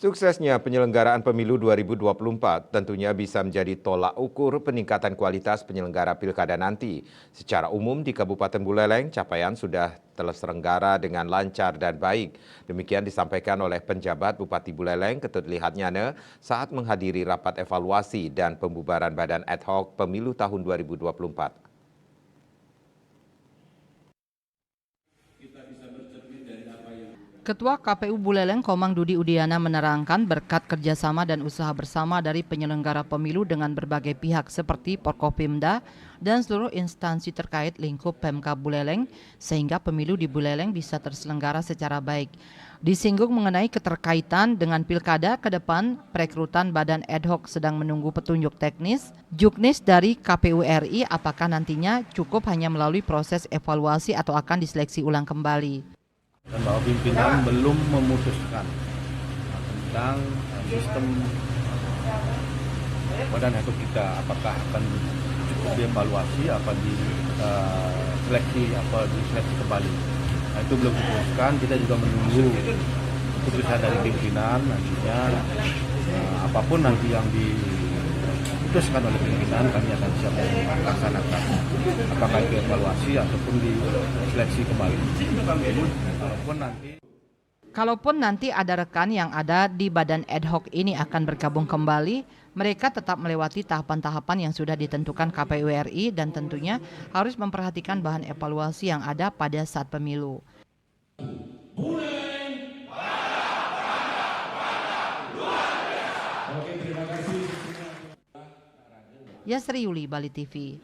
Suksesnya penyelenggaraan pemilu 2024 tentunya bisa menjadi tolak ukur peningkatan kualitas penyelenggara pilkada nanti. Secara umum di Kabupaten Buleleng, capaian sudah terselenggara dengan lancar dan baik. Demikian disampaikan oleh penjabat Bupati Buleleng Ketut Lihat Nyane saat menghadiri rapat evaluasi dan pembubaran Badan Ad Hoc Pemilu tahun 2024. Ketua KPU Buleleng Komang Dudi Udiana menerangkan berkat kerjasama dan usaha bersama dari penyelenggara pemilu dengan berbagai pihak seperti Porkopimda dan seluruh instansi terkait lingkup Pemkab Buleleng sehingga pemilu di Buleleng bisa terselenggara secara baik. Disinggung mengenai keterkaitan dengan pilkada ke depan, perekrutan Badan Ad Hoc sedang menunggu petunjuk teknis, juknis dari KPU RI apakah nantinya cukup hanya melalui proses evaluasi atau akan diseleksi ulang kembali. Dan bahwa pimpinan belum memutuskan tentang sistem badan ad hoc kita, apakah akan cukup dievaluasi, apa diseleksi kembali. Nah, itu belum diputuskan. Kita juga menunggu keputusan dari pimpinan nantinya. Apapun nanti yang diputuskan oleh pimpinan, kami akan siap melaksanakan. Apakah itu evaluasi ataupun diseleksi kembali. Kalaupun nanti ada rekan yang ada di Badan Ad Hoc ini akan bergabung kembali, mereka tetap melewati tahapan-tahapan yang sudah ditentukan KPU RI dan tentunya harus memperhatikan bahan evaluasi yang ada pada saat pemilu. Yasri Yuli, Bali TV.